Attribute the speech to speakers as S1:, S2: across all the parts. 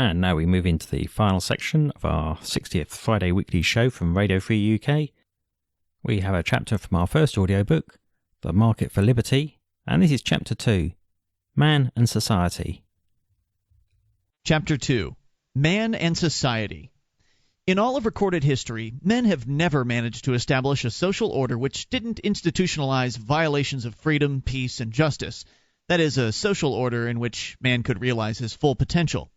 S1: And now we move into the final section of our 60th Friday weekly show from Radio Free UK. We have a chapter from our first audiobook, The Market for Liberty, and this is Chapter 2, Man and Society.
S2: Chapter 2, Man and Society. In all of recorded history, men have never managed to establish a social order which didn't institutionalize violations of freedom, peace, and justice. That is, a social order in which man could realize his full potential.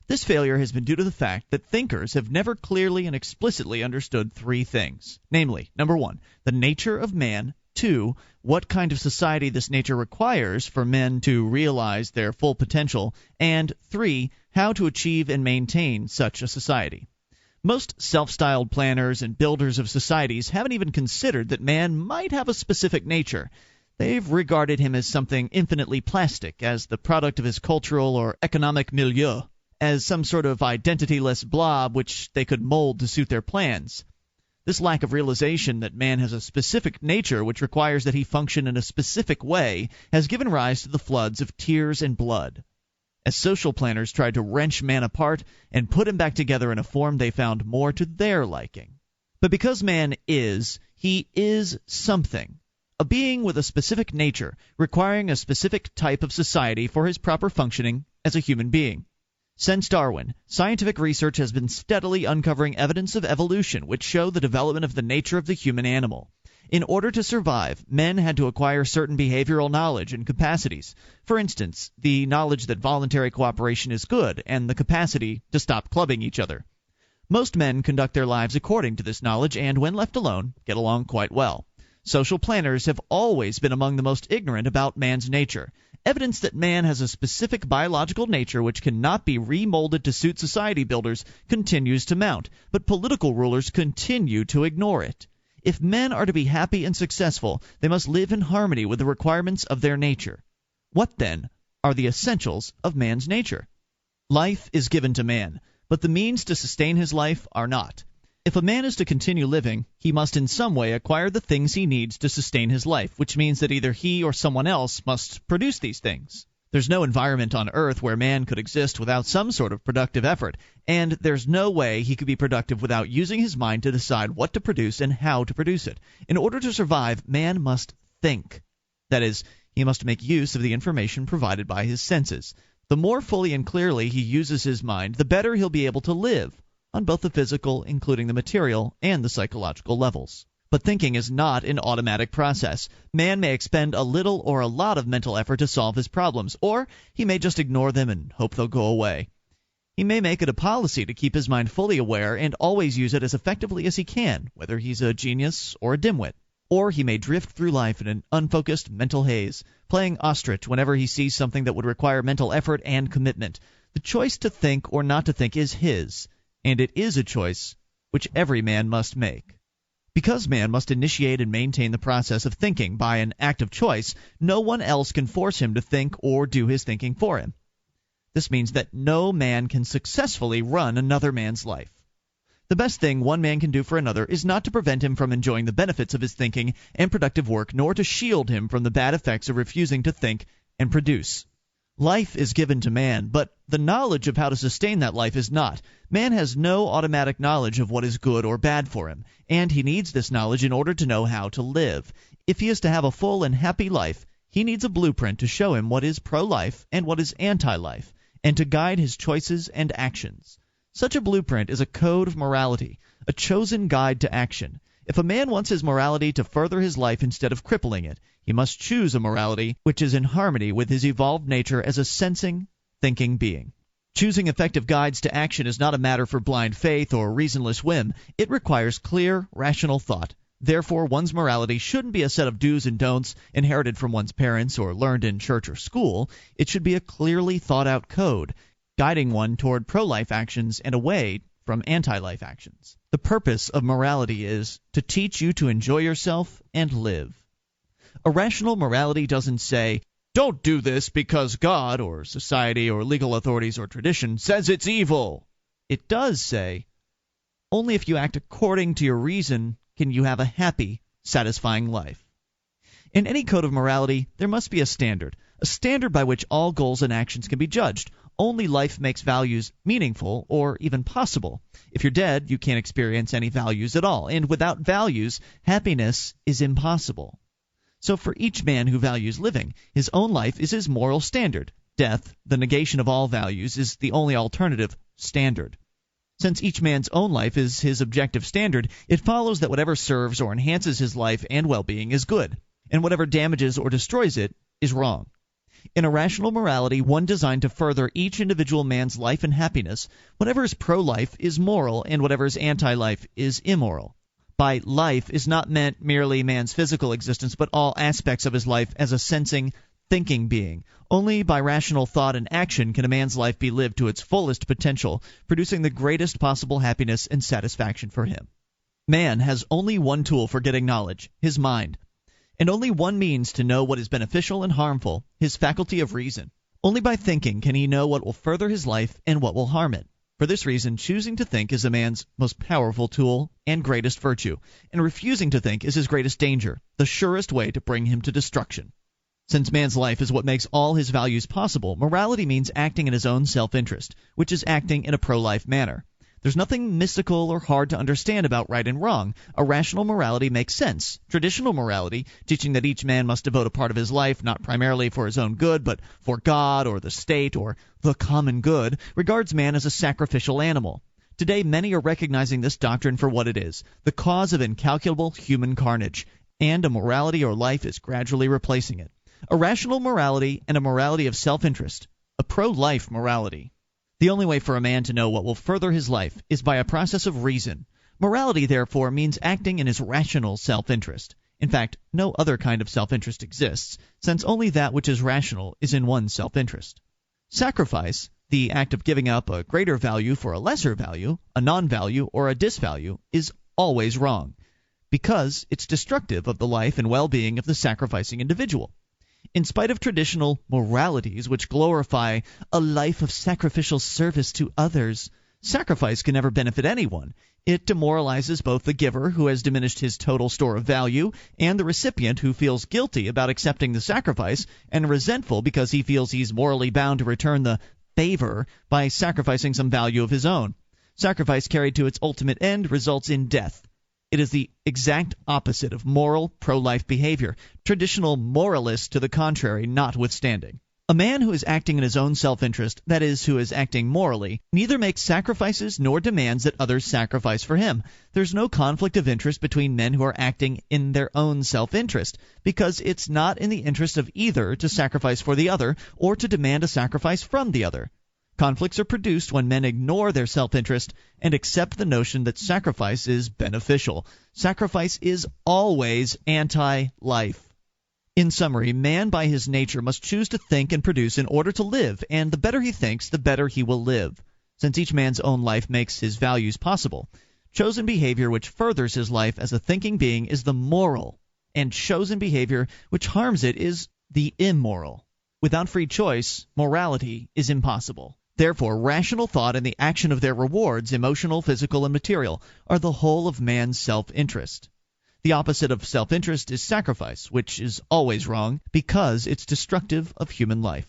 S2: This failure has been due to the fact that thinkers have never clearly and explicitly understood three things, namely, number one, the nature of man, 2, what kind of society this nature requires for men to realize their full potential, and 3, how to achieve and maintain such a society. Most self-styled planners and builders of societies haven't even considered that man might have a specific nature. They've regarded him as something infinitely plastic, as the product of his cultural or economic milieu, as some sort of identityless blob which they could mold to suit their plans. This lack of realization that man has a specific nature which requires that he function in a specific way has given rise to the floods of tears and blood, as social planners tried to wrench man apart and put him back together in a form they found more to their liking. But because man is, he is something, a being with a specific nature, requiring a specific type of society for his proper functioning as a human being. Since Darwin, scientific research has been steadily uncovering evidence of evolution which show the development of the nature of the human animal. In order to survive, men had to acquire certain behavioral knowledge and capacities. For instance, the knowledge that voluntary cooperation is good and the capacity to stop clubbing each other. Most men conduct their lives according to this knowledge and, when left alone, get along quite well. Social planners have always been among the most ignorant about man's nature. Evidence that man has a specific biological nature which cannot be remolded to suit society builders continues to mount, but political rulers continue to ignore it. If men are to be happy and successful, they must live in harmony with the requirements of their nature. What, then, are the essentials of man's nature? Life is given to man, but the means to sustain his life are not. If a man is to continue living, he must in some way acquire the things he needs to sustain his life, which means that either he or someone else must produce these things. There's no environment on Earth where man could exist without some sort of productive effort, and there's no way he could be productive without using his mind to decide what to produce and how to produce it. In order to survive, man must think. That is, he must make use of the information provided by his senses. The more fully and clearly he uses his mind, the better he'll be able to live, on both the physical, including the material, and the psychological levels. But thinking is not an automatic process. Man may expend a little or a lot of mental effort to solve his problems, or he may just ignore them and hope they'll go away. He may make it a policy to keep his mind fully aware and always use it as effectively as he can, whether he's a genius or a dimwit. Or he may drift through life in an unfocused mental haze, playing ostrich whenever he sees something that would require mental effort and commitment. The choice to think or not to think is his, and it is a choice which every man must make. Because man must initiate and maintain the process of thinking by an act of choice, no one else can force him to think or do his thinking for him. This means that no man can successfully run another man's life. The best thing one man can do for another is not to prevent him from enjoying the benefits of his thinking and productive work, nor to shield him from the bad effects of refusing to think and produce. Life is given to man, but the knowledge of how to sustain that life is not. Man has no automatic knowledge of what is good or bad for him, and he needs this knowledge in order to know how to live. If he is to have a full and happy life, he needs a blueprint to show him what is pro-life and what is anti-life, and to guide his choices and actions. Such a blueprint is a code of morality, a chosen guide to action. If a man wants his morality to further his life instead of crippling it, he must choose a morality which is in harmony with his evolved nature as a sensing, thinking being. Choosing effective guides to action is not a matter for blind faith or reasonless whim. It requires clear, rational thought. Therefore, one's morality shouldn't be a set of do's and don'ts inherited from one's parents or learned in church or school. It should be a clearly thought-out code, guiding one toward pro-life actions and away from anti-life actions. The purpose of morality is to teach you to enjoy yourself and live. A rational morality doesn't say, "Don't do this because God or society or legal authorities or tradition says it's evil." It does say, "Only if you act according to your reason can you have a happy, satisfying life." In any code of morality, there must be a standard by which all goals and actions can be judged. only life makes values meaningful or even possible. If you're dead, you can't experience any values at all, and without values, happiness is impossible. So for each man who values living, his own life is his moral standard. Death, the negation of all values, is the only alternative standard. Since each man's own life is his objective standard, it follows that whatever serves or enhances his life and well-being is good, and whatever damages or destroys it is wrong. In a rational morality, one designed to further each individual man's life and happiness, whatever is pro-life is moral, and whatever is anti-life is immoral. By life is not meant merely man's physical existence, but all aspects of his life as a sensing, thinking being. Only by rational thought and action can a man's life be lived to its fullest potential, producing the greatest possible happiness and satisfaction for him. Man has only one tool for getting knowledge, his mind, and only one means to know what is beneficial and harmful, his faculty of reason. Only by thinking can he know what will further his life and what will harm it. For this reason, choosing to think is a man's most powerful tool and greatest virtue, and refusing to think is his greatest danger, the surest way to bring him to destruction. Since man's life is what makes all his values possible, morality means acting in his own self-interest, which is acting in a pro-life manner. There's nothing mystical or hard to understand about right and wrong. A rational morality makes sense. Traditional morality, teaching that each man must devote a part of his life not primarily for his own good, but for God or the state or the common good, regards man as a sacrificial animal. Today, many are recognizing this doctrine for what it is, the cause of incalculable human carnage, and a morality or life is gradually replacing it. A rational morality and a morality of self-interest, a pro-life morality. The only way for a man to know what will further his life is by a process of reason. Morality, therefore, means acting in his rational self-interest. In fact, no other kind of self-interest exists, since only that which is rational is in one's self-interest. Sacrifice, the act of giving up a greater value for a lesser value, a non-value or a disvalue, is always wrong, because it's destructive of the life and well-being of the sacrificing individual. In spite of traditional moralities which glorify a life of sacrificial service to others, sacrifice can never benefit anyone. It demoralizes both the giver, who has diminished his total store of value, and the recipient, who feels guilty about accepting the sacrifice and resentful because he feels he's morally bound to return the favor by sacrificing some value of his own. Sacrifice carried to its ultimate end results in death. It is the exact opposite of moral, pro-life behavior, traditional moralists to the contrary notwithstanding. A man who is acting in his own self-interest, that is, who is acting morally, neither makes sacrifices nor demands that others sacrifice for him. There's no conflict of interest between men who are acting in their own self-interest, because it's not in the interest of either to sacrifice for the other or to demand a sacrifice from the other. Conflicts are produced when men ignore their self-interest and accept the notion that sacrifice is beneficial. Sacrifice is always anti-life. In summary, man by his nature must choose to think and produce in order to live, and the better he thinks, the better he will live. Since each man's own life makes his values possible, chosen behavior which furthers his life as a thinking being is the moral, and chosen behavior which harms it is the immoral. Without free choice, morality is impossible. Therefore, rational thought and the action of their rewards, emotional, physical, and material, are the whole of man's self-interest. The opposite of self-interest is sacrifice, which is always wrong because it's destructive of human life.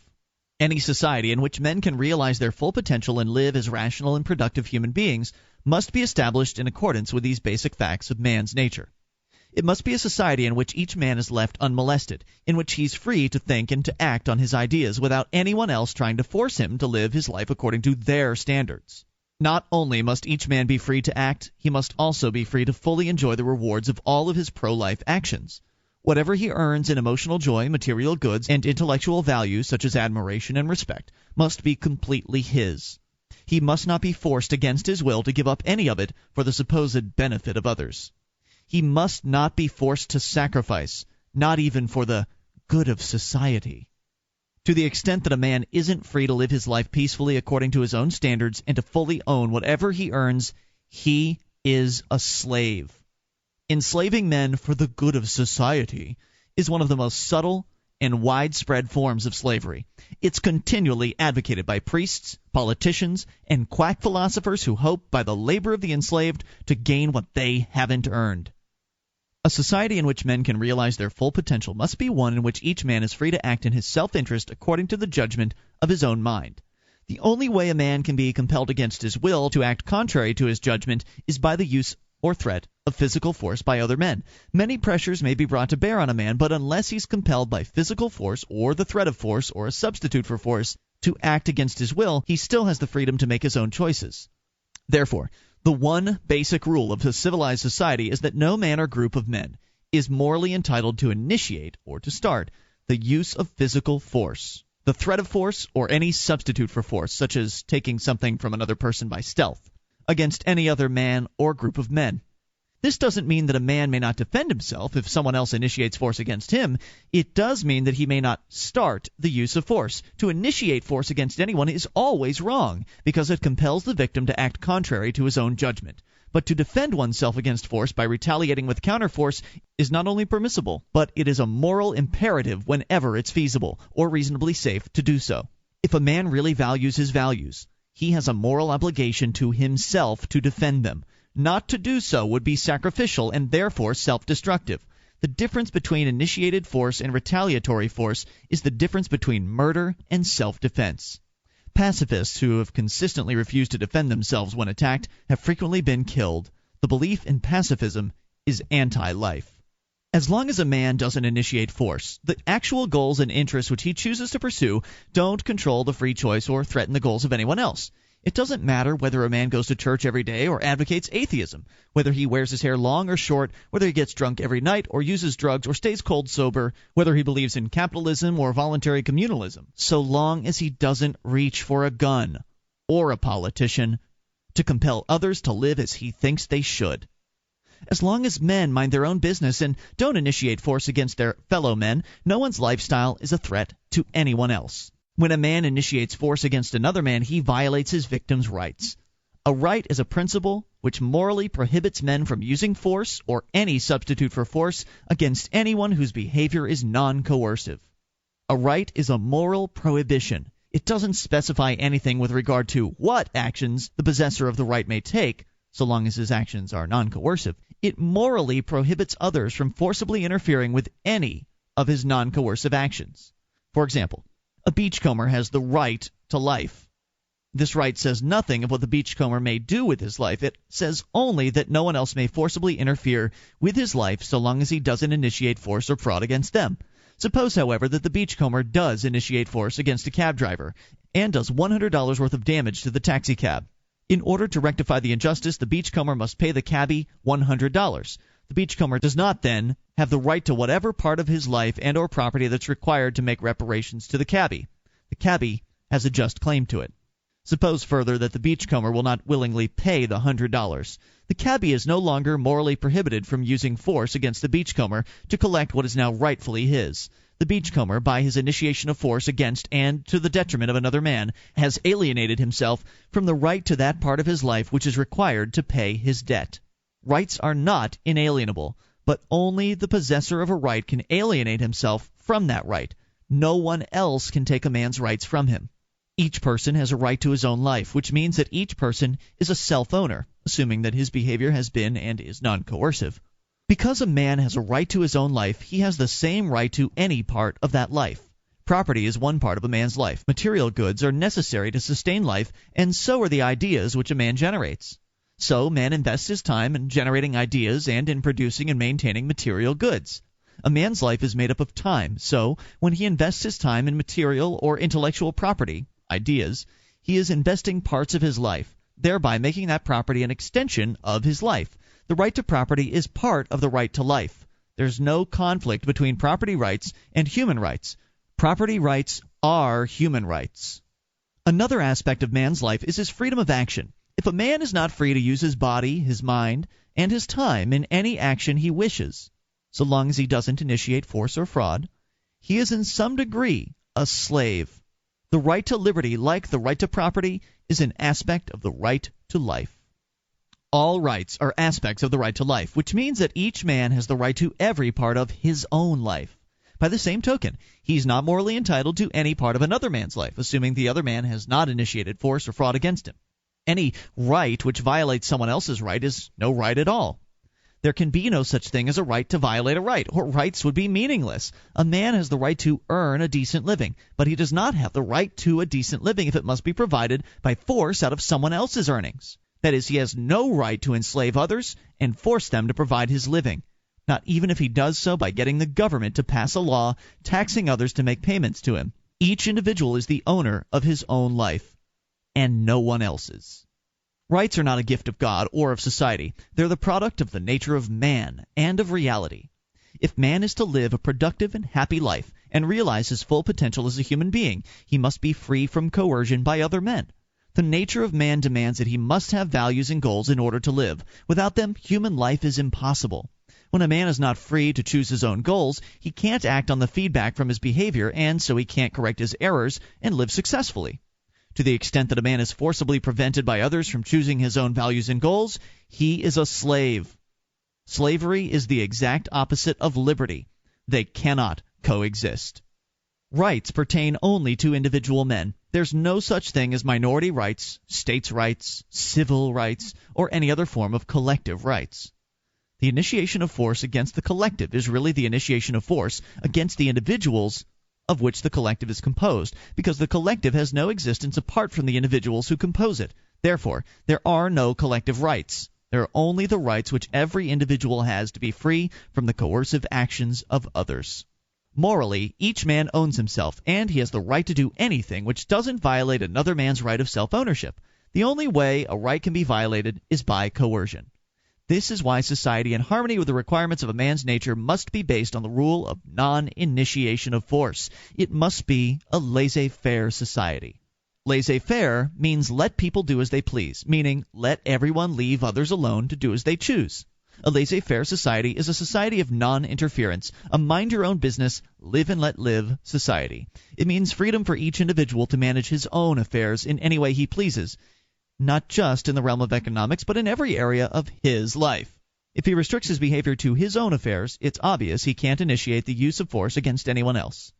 S2: Any society in which men can realize their full potential and live as rational and productive human beings must be established in accordance with these basic facts of man's nature. It must be a society in which each man is left unmolested, in which he's free to think and to act on his ideas without anyone else trying to force him to live his life according to their standards. Not only must each man be free to act, he must also be free to fully enjoy the rewards of all of his pro-life actions. Whatever he earns in emotional joy, material goods, and intellectual values such as admiration and respect must be completely his. He must not be forced against his will to give up any of it for the supposed benefit of others. He must not be forced to sacrifice, not even for the good of society. To the extent that a man isn't free to live his life peacefully according to his own standards and to fully own whatever he earns, he is a slave. Enslaving men for the good of society is one of the most subtle and widespread forms of slavery. It's continually advocated by priests, politicians, and quack philosophers who hope by the labor of the enslaved to gain what they haven't earned. A society in which men can realize their full potential must be one in which each man is free to act in his self-interest according to the judgment of his own mind. The only way a man can be compelled against his will to act contrary to his judgment is by the use or threat of physical force by other men. Many pressures may be brought to bear on a man, but unless he's compelled by physical force or the threat of force or a substitute for force to act against his will, he still has the freedom to make his own choices. Therefore, the one basic rule of a civilized society is that no man or group of men is morally entitled to initiate or to start the use of physical force, the threat of force, or any substitute for force, such as taking something from another person by stealth, against any other man or group of men. This doesn't mean that a man may not defend himself if someone else initiates force against him. It does mean that he may not start the use of force. To initiate force against anyone is always wrong, because it compels the victim to act contrary to his own judgment. But to defend oneself against force by retaliating with counterforce is not only permissible, but it is a moral imperative whenever it's feasible or reasonably safe to do so. If a man really values his values, he has a moral obligation to himself to defend them. Not to do so would be sacrificial and therefore self-destructive. The difference between initiated force and retaliatory force is the difference between murder and self-defense. Pacifists who have consistently refused to defend themselves when attacked have frequently been killed. The belief in pacifism is anti-life. As long as a man doesn't initiate force, the actual goals and interests which he chooses to pursue don't control the free choice or threaten the goals of anyone else. It doesn't matter whether a man goes to church every day or advocates atheism, whether he wears his hair long or short, whether he gets drunk every night or uses drugs or stays cold sober, whether he believes in capitalism or voluntary communalism, so long as he doesn't reach for a gun or a politician to compel others to live as he thinks they should. As long as men mind their own business and don't initiate force against their fellow men, no one's lifestyle is a threat to anyone else. When a man initiates force against another man, he violates his victim's rights. A right is a principle which morally prohibits men from using force or any substitute for force against anyone whose behavior is non-coercive. A right is a moral prohibition. It doesn't specify anything with regard to what actions the possessor of the right may take, so long as his actions are non-coercive. It morally prohibits others from forcibly interfering with any of his non-coercive actions. For example, a beachcomber has the right to life. This right says nothing of what the beachcomber may do with his life. It says only that no one else may forcibly interfere with his life so long as he doesn't initiate force or fraud against them. Suppose, however, that the beachcomber does initiate force against a cab driver and does $100 worth of damage to the taxi cab. In order to rectify the injustice, the beachcomber must pay the cabbie $100. The beachcomber does not then have the right to whatever part of his life and or property that's required to make reparations to the cabbie. The cabbie has a just claim to it. Suppose further that the beachcomber will not willingly pay the $100. The cabbie is no longer morally prohibited from using force against the beachcomber to collect what is now rightfully his. The beachcomber, by his initiation of force against and to the detriment of another man, has alienated himself from the right to that part of his life which is required to pay his debt. Rights are not inalienable, but only the possessor of a right can alienate himself from that right. No one else can take a man's rights from him. Each person has a right to his own life, which means that each person is a self-owner, assuming that his behavior has been and is non-coercive. Because a man has a right to his own life, he has the same right to any part of that life. Property is one part of a man's life. Material goods are necessary to sustain life, and so are the ideas which a man generates. So man invests his time in generating ideas and in producing and maintaining material goods. A man's life is made up of time, so when he invests his time in material or intellectual property, ideas, he is investing parts of his life, thereby making that property an extension of his life. The right to property is part of the right to life. There's no conflict between property rights and human rights. Property rights are human rights. Another aspect of man's life is his freedom of action. If a man is not free to use his body, his mind, and his time in any action he wishes, so long as he doesn't initiate force or fraud, he is in some degree a slave. The right to liberty, like the right to property, is an aspect of the right to life. All rights are aspects of the right to life, which means that each man has the right to every part of his own life. By the same token, he's not morally entitled to any part of another man's life, assuming the other man has not initiated force or fraud against him. Any right which violates someone else's right is no right at all. There can be no such thing as a right to violate a right, or rights would be meaningless. A man has the right to earn a decent living, but he does not have the right to a decent living if it must be provided by force out of someone else's earnings. That is, he has no right to enslave others and force them to provide his living, not even if he does so by getting the government to pass a law taxing others to make payments to him. Each individual is the owner of his own life, and no one else's. Rights are not a gift of God or of society. They're the product of the nature of man and of reality. If man is to live a productive and happy life and realize his full potential as a human being, he must be free from coercion by other men. The nature of man demands that he must have values and goals in order to live. Without them, human life is impossible. When a man is not free to choose his own goals, he can't act on the feedback from his behavior, and so he can't correct his errors and live successfully. To the extent that a man is forcibly prevented by others from choosing his own values and goals, he is a slave. Slavery is the exact opposite of liberty. They cannot coexist. Rights pertain only to individual men. There's no such thing as minority rights, states' rights, civil rights, or any other form of collective rights. The initiation of force against the collective is really the initiation of force against the individuals of which the collective is composed, because the collective has no existence apart from the individuals who compose it. Therefore, there are no collective rights. There are only the rights which every individual has to be free from the coercive actions of others. Morally, each man owns himself, and he has the right to do anything which doesn't violate another man's right of self-ownership. The only way a right can be violated is by coercion. This is why society in harmony with the requirements of a man's nature must be based on the rule of non-initiation of force. It must be a laissez-faire society. Laissez-faire means let people do as they please, meaning let everyone leave others alone to do as they choose. A laissez-faire society is a society of non-interference, a mind-your-own-business, live-and-let-live society. It means freedom for each individual to manage his own affairs in any way he pleases, not just in the realm of economics, but in every area of his life. If he restricts his behavior to his own affairs, it's obvious he can't initiate the use of force against anyone else.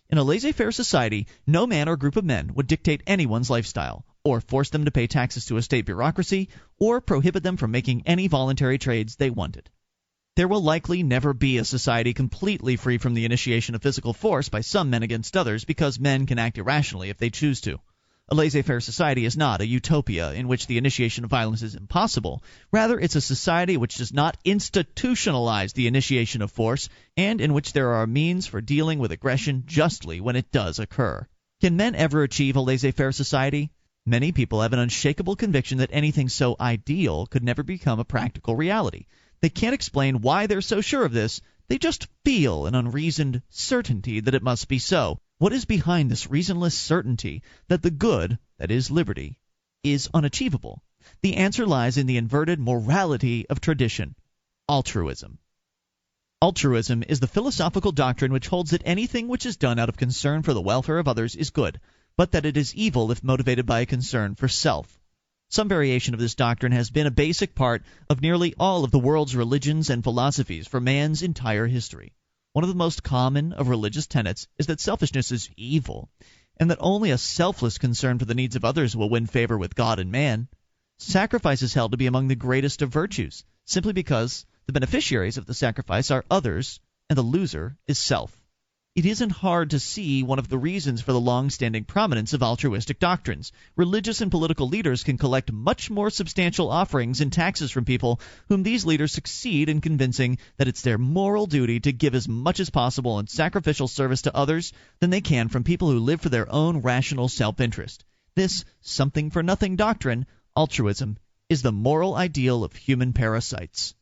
S2: In a laissez-faire society, no man or group of men would dictate anyone's lifestyle, or force them to pay taxes to a state bureaucracy, or prohibit them from making any voluntary trades they wanted. There will likely never be a society completely free from the initiation of physical force by some men against others, because men can act irrationally if they choose to. A laissez-faire society is not a utopia in which the initiation of violence is impossible. Rather, it's a society which does not institutionalize the initiation of force, and in which there are means for dealing with aggression justly when it does occur. Can men ever achieve a laissez-faire society? Many people have an unshakable conviction that anything so ideal could never become a practical reality. They can't explain why they're so sure of this. They just feel an unreasoned certainty that it must be so. What is behind this reasonless certainty that the good, that is liberty, is unachievable? The answer lies in the inverted morality of tradition: altruism. Altruism is the philosophical doctrine which holds that anything which is done out of concern for the welfare of others is good, but that it is evil if motivated by a concern for self. Some variation of this doctrine has been a basic part of nearly all of the world's religions and philosophies for man's entire history. One of the most common of religious tenets is that selfishness is evil, and that only a selfless concern for the needs of others will win favor with God and man. Sacrifice is held to be among the greatest of virtues, simply because the beneficiaries of the sacrifice are others, and the loser is self. It isn't hard to see one of the reasons for the long-standing prominence of altruistic doctrines. Religious and political leaders can collect much more substantial offerings and taxes from people whom these leaders succeed in convincing that it's their moral duty to give as much as possible in sacrificial service to others than they can from people who live for their own rational self-interest. This something-for-nothing doctrine, altruism, is the moral ideal of human parasites.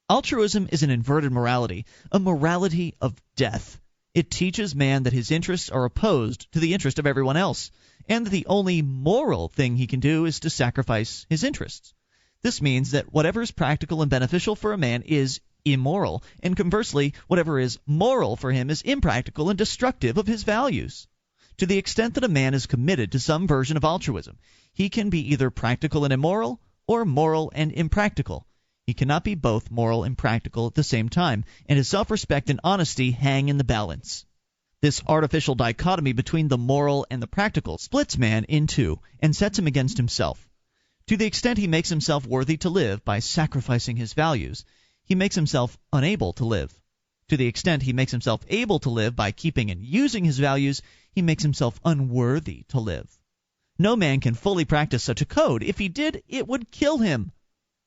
S2: Altruism is an inverted morality, a morality of death. It teaches man that his interests are opposed to the interest of everyone else, and that the only moral thing he can do is to sacrifice his interests. This means that whatever is practical and beneficial for a man is immoral, and conversely, whatever is moral for him is impractical and destructive of his values. To the extent that a man is committed to some version of altruism, he can be either practical and immoral, or moral and impractical. He cannot be both moral and practical at the same time, and his self-respect and honesty hang in the balance. This artificial dichotomy between the moral and the practical splits man in two and sets him against himself. To the extent he makes himself worthy to live by sacrificing his values, he makes himself unable to live. To the extent he makes himself able to live by keeping and using his values, he makes himself unworthy to live. No man can fully practice such a code. If he did, it would kill him.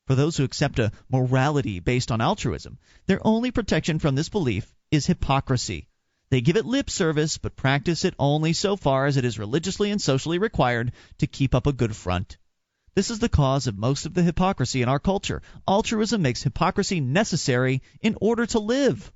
S2: For those who accept a morality based on altruism, their only protection from this belief is hypocrisy. They give it lip service, but practice it only so far as it is religiously and socially required to keep up a good front. This is the cause of most of the hypocrisy in our culture. Altruism makes hypocrisy necessary in order to live.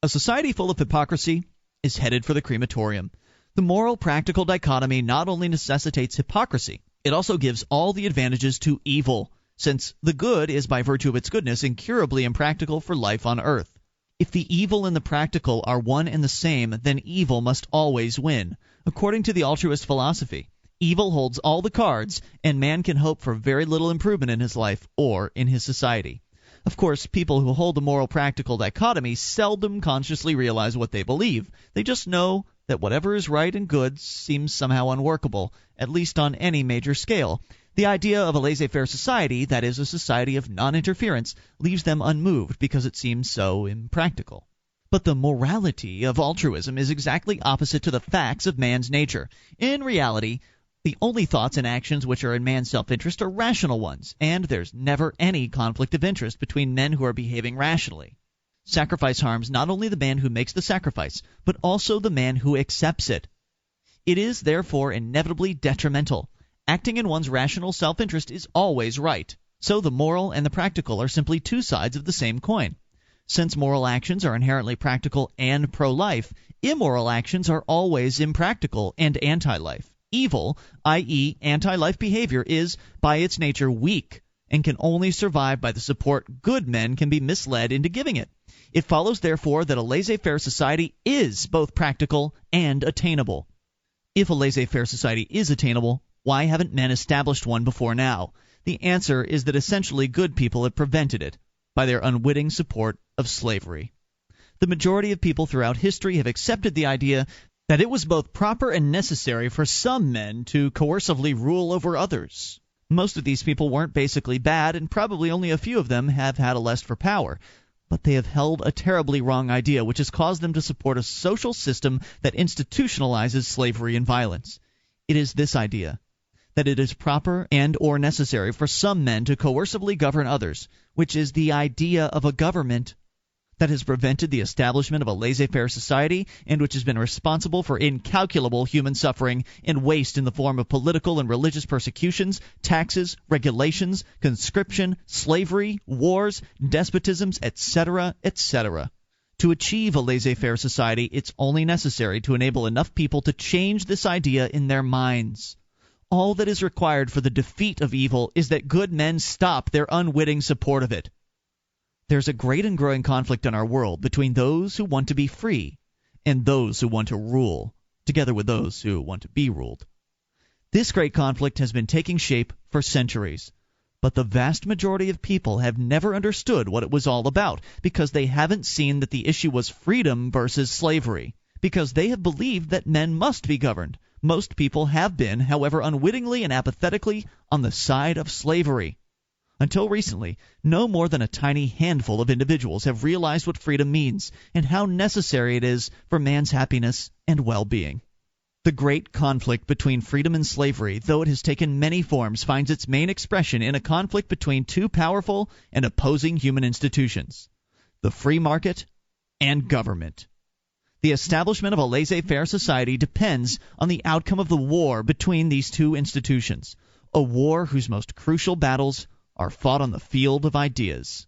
S2: A society full of hypocrisy is headed for the crematorium. The moral-practical dichotomy not only necessitates hypocrisy, it also gives all the advantages to evil, since the good is by virtue of its goodness incurably impractical for life on earth. If the evil and the practical are one and the same, then evil must always win. According to the altruist philosophy, evil holds all the cards, and man can hope for very little improvement in his life or in his society. Of course, people who hold the moral-practical dichotomy seldom consciously realize what they believe. They just know that whatever is right and good seems somehow unworkable, at least on any major scale. The idea of a laissez-faire society, that is, a society of non-interference, leaves them unmoved because it seems so impractical. But the morality of altruism is exactly opposite to the facts of man's nature. In reality, the only thoughts and actions which are in man's self-interest are rational ones, and there's never any conflict of interest between men who are behaving rationally. Sacrifice harms not only the man who makes the sacrifice, but also the man who accepts it. It is, therefore, inevitably detrimental. Acting in one's rational self-interest is always right. So the moral and the practical are simply two sides of the same coin. Since moral actions are inherently practical and pro-life, immoral actions are always impractical and anti-life. Evil, i.e. anti-life behavior, is, by its nature, weak and can only survive by the support good men can be misled into giving it. It follows, therefore, that a laissez-faire society is both practical and attainable. If a laissez-faire society is attainable, why haven't men established one before now? The answer is that essentially good people have prevented it by their unwitting support of slavery. The majority of people throughout history have accepted the idea that it was both proper and necessary for some men to coercively rule over others. Most of these people weren't basically bad, and probably only a few of them have had a lust for power. But they have held a terribly wrong idea, which has caused them to support a social system that institutionalizes slavery and violence. It is this idea, that it is proper and or necessary for some men to coercively govern others, which is the idea of a government, that has prevented the establishment of a laissez-faire society and which has been responsible for incalculable human suffering and waste in the form of political and religious persecutions, taxes, regulations, conscription, slavery, wars, despotisms, etc., etc. To achieve a laissez-faire society, it's only necessary to enable enough people to change this idea in their minds. All that is required for the defeat of evil is that good men stop their unwitting support of it. There's a great and growing conflict in our world between those who want to be free and those who want to rule, together with those who want to be ruled. This great conflict has been taking shape for centuries, but the vast majority of people have never understood what it was all about because they haven't seen that the issue was freedom versus slavery, because they have believed that men must be governed. Most people have been, however unwittingly and apathetically, on the side of slavery. Until recently, no more than a tiny handful of individuals have realized what freedom means and how necessary it is for man's happiness and well-being. The great conflict between freedom and slavery, though it has taken many forms, finds its main expression in a conflict between two powerful and opposing human institutions: the free market and government. The establishment of a laissez-faire society depends on the outcome of the war between these two institutions, a war whose most crucial battles are fought on the field of ideas.